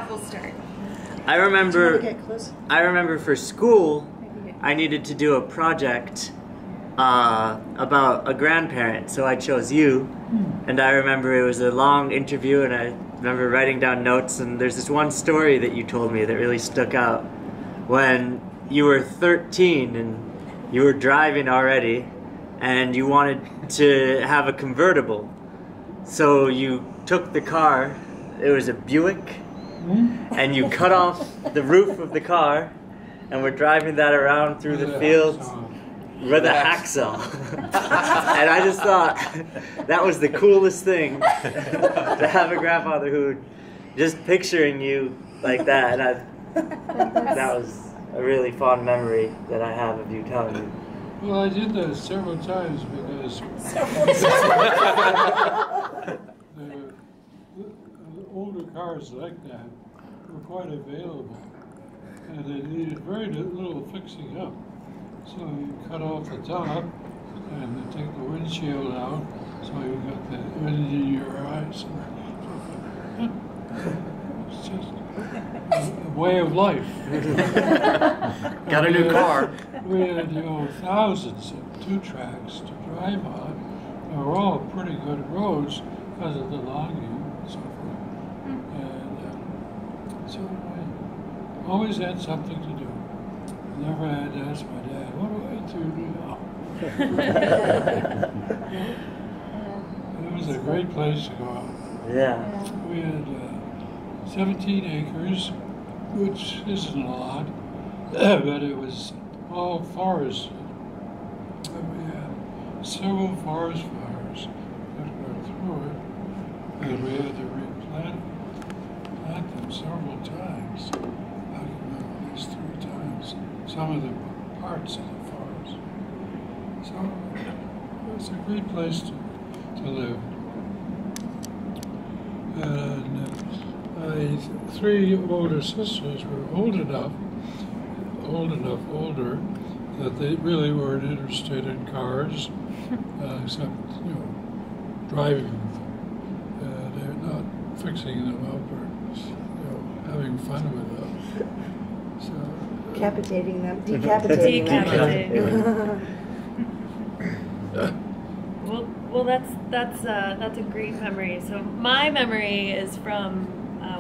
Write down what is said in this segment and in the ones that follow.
We'll start. I remember for school, I needed to do a project about a grandparent, so I chose you. And I remember it was a long interview, and I remember writing down notes, and there's this one story that you told me that really stuck out. When you were 13 and you were driving already, and you wanted to have a convertible. So you took the car, it was a Buick, and you cut off the roof of the car, and we're driving that around through the fields with a hacksaw. And I just thought that was the coolest thing, to have a grandfather who, just picturing you like that, and that was a really fond memory that I have of you telling me. Well, I did that several times because the older cars like that were quite available, and they needed very little fixing up. So you cut off the top and they take the windshield out, so you got the wind in your eyes. It's just a way of life. Got a new car. We had, thousands of 2-tracks to drive on. They were all pretty good roads because of the logging and so forth. And so I always had something to do. Never had to ask my dad, what do I do now? It was a great place to go out. Yeah. We had 17 acres, which isn't a lot, but it was all forest. We had several forest fires that were through it, and we had to replant them several times. I can remember at least 3 times. Some of the parts of the forest. So it was a great place to live. And my 3 older sisters were older, that they really weren't interested in cars, except, driving them. They're not fixing them up or, having fun with them. So, decapitating them. Well, that's a great memory. So my memory is from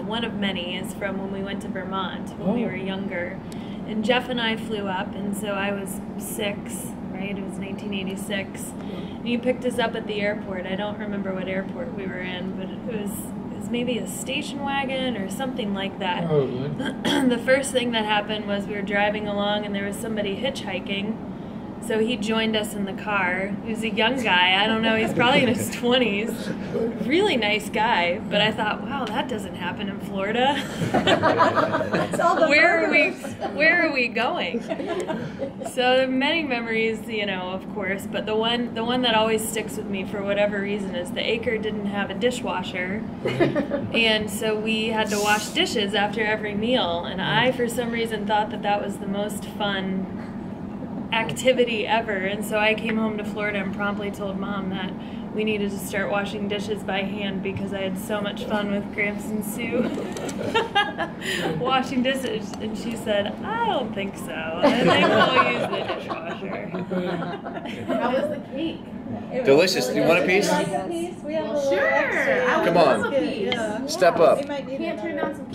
one of many is from when we went to Vermont when we were younger, and Jeff and I flew up, and so I was 6, right? It was 1986. And you picked us up at the airport. I don't remember what airport we were in, but it was maybe a station wagon or something like that. The first thing that happened was we were driving along and there was somebody hitchhiking. So he joined us in the car. He was a young guy. I don't know, he's probably in his 20s. Really nice guy. But I thought, wow, that doesn't happen in Florida. Where are we going? So there are many memories, of course, but the one that always sticks with me for whatever reason is the acre didn't have a dishwasher. And so we had to wash dishes after every meal, and I for some reason thought that was the most fun activity ever, and so I came home to Florida and promptly told Mom that we needed to start washing dishes by hand because I had so much fun with Gramps and Sue washing dishes, and she said, I don't think so. I think we'll use the dishwasher. How was the cake? Delicious. Do you want a piece? Sure. Come on. Step up. Can't turn down some cake.